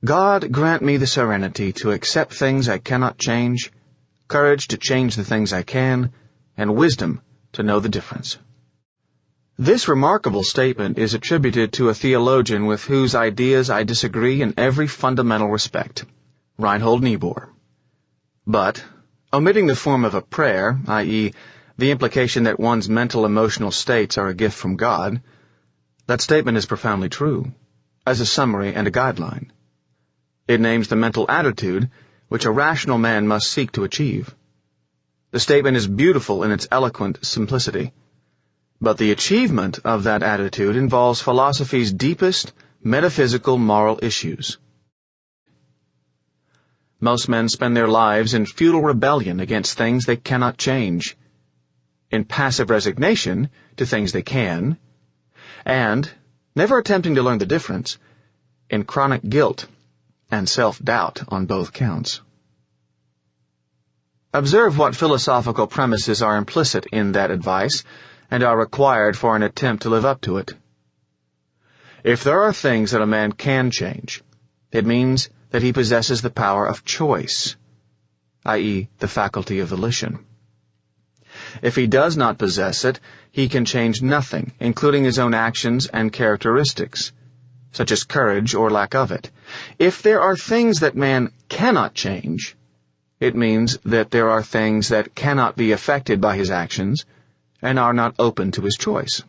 God grant me the serenity to accept things I cannot change, courage to change the things I can, and wisdom to know the difference. This remarkable statement is attributed to a theologian with whose ideas I disagree in every fundamental respect, Reinhold Niebuhr. But, omitting the form of a prayer, i.e., the implication that one's mental emotional states are a gift from God, that statement is profoundly true, as a summary and a guideline. It names the mental attitude which a rational man must seek to achieve. The statement is beautiful in its eloquent simplicity, but the achievement of that attitude involves philosophy's deepest metaphysical moral issues. Most men spend their lives in futile rebellion against things they cannot change, in passive resignation to things they can, and, never attempting to learn the difference, in chronic guilt and self-doubt on both counts. Observe what philosophical premises are implicit in that advice and are required for an attempt to live up to it. If there are things that a man can change, it means that he possesses the power of choice, i.e., the faculty of volition. If he does not possess it, he can change nothing, including his own actions and characteristics, such as courage or lack of it. If there are things that man cannot change, it means that there are things that cannot be affected by his actions and are not open to his choice.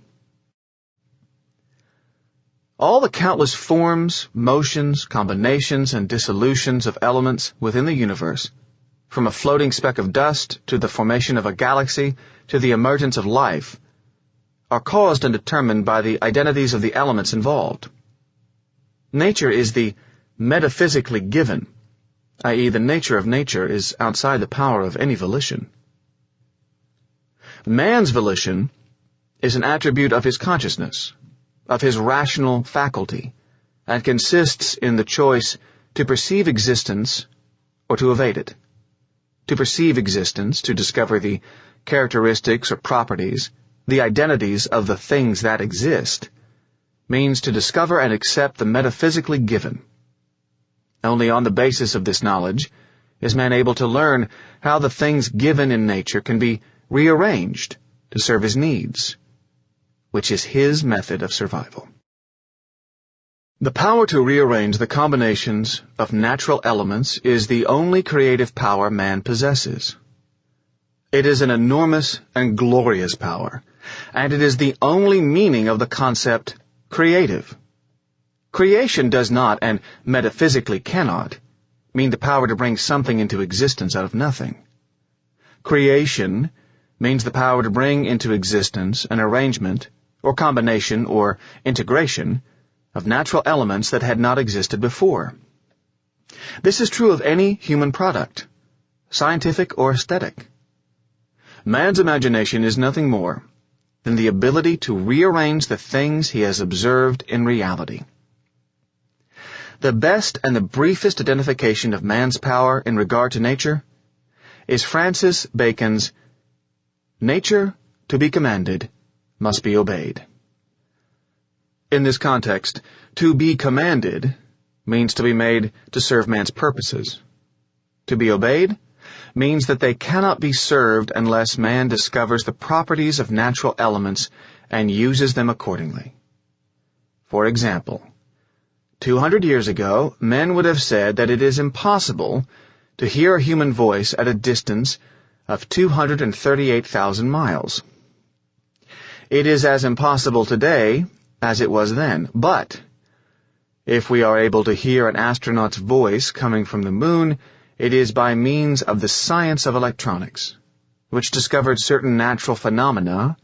All the countless forms, motions, combinations, and dissolutions of elements within the universe, from a floating speck of dust to the formation of a galaxy to the emergence of life, are caused and determined by the identities of the elements involved. Nature is the metaphysically given, i.e., the nature of nature is outside the power of any volition. Man's volition is an attribute of his consciousness, of his rational faculty, and consists in the choice to perceive existence or to evade it. To perceive existence, to discover the characteristics or properties, the identities of the things that exist, means to discover and accept the metaphysically given. Only on the basis of this knowledge is man able to learn how the things given in nature can be rearranged to serve his needs, which is his method of survival. The power to rearrange the combinations of natural elements is the only creative power man possesses. It is an enormous and glorious power, and it is the only meaning of the concept creative. Creation does not, and metaphysically cannot, mean the power to bring something into existence out of nothing. Creation means the power to bring into existence an arrangement, or combination, or integration of natural elements that had not existed before. This is true of any human product, scientific or aesthetic. Man's imagination is nothing more than the ability to rearrange the things he has observed in reality. The best and the briefest identification of man's power in regard to nature is Francis Bacon's "Nature, to be commanded, must be obeyed." In this context, to be commanded means to be made to serve man's purposes. To be obeyed means that they cannot be served unless man discovers the properties of natural elements and uses them accordingly. For example, 200 years ago, men would have said that it is impossible to hear a human voice at a distance of 238,000 miles. It is as impossible today as it was then, but if we are able to hear an astronaut's voice coming from the moon, it is by means of the science of electronics, which discovered certain natural phenomena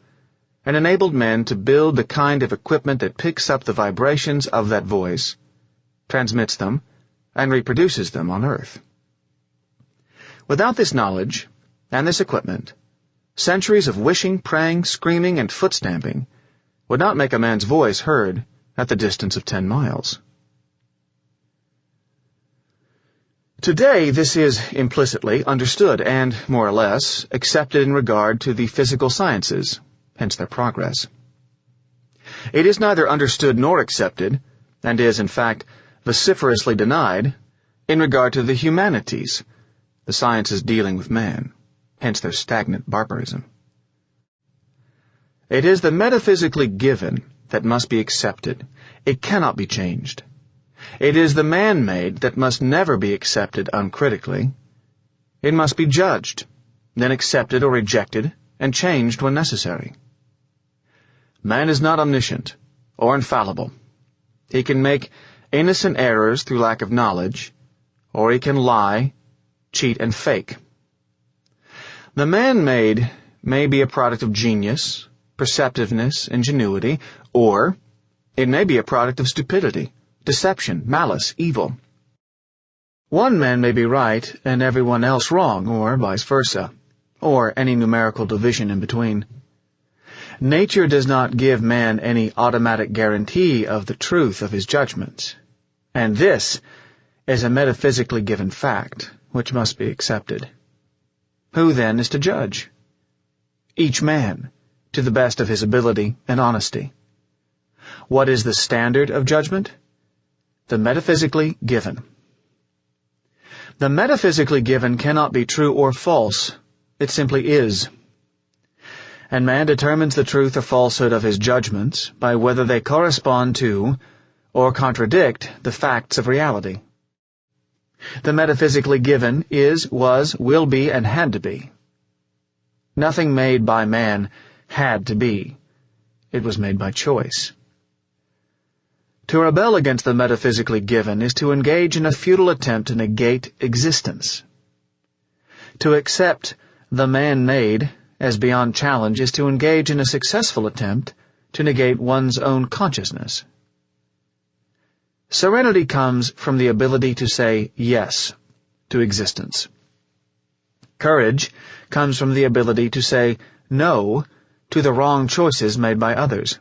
and enabled men to build the kind of equipment that picks up the vibrations of that voice, transmits them, and reproduces them on Earth. Without this knowledge and this equipment, centuries of wishing, praying, screaming, and foot-stamping would not make a man's voice heard at the distance of 10 miles. Today, this is implicitly understood and, more or less, accepted in regard to the physical sciences, hence their progress. It is neither understood nor accepted, and is, in fact, vociferously denied in regard to the humanities, the sciences dealing with man, hence their stagnant barbarism. It is the metaphysically given that must be accepted. It cannot be changed. It is the man-made that must never be accepted uncritically. It must be judged, then accepted or rejected, and changed when necessary. Man is not omniscient or infallible. He can make innocent errors through lack of knowledge, or he can lie, cheat, and fake. The man-made may be a product of genius, perceptiveness, ingenuity, or it may be a product of stupidity, deception, malice, evil. One man may be right and everyone else wrong, or vice versa, or any numerical division in between. Nature does not give man any automatic guarantee of the truth of his judgments, and this is a metaphysically given fact, which must be accepted. Who then is to judge? Each man, to the best of his ability and honesty. What is the standard of judgment? The metaphysically given. The metaphysically given cannot be true or false. It simply is. And man determines the truth or falsehood of his judgments by whether they correspond to or contradict the facts of reality. The metaphysically given is, was, will be, and had to be. Nothing made by man had to be. It was made by choice. To rebel against the metaphysically given is to engage in a futile attempt to negate existence. To accept the man-made as beyond challenge is to engage in a successful attempt to negate one's own consciousness. Serenity comes from the ability to say yes to existence. Courage comes from the ability to say no to the wrong choices made by others.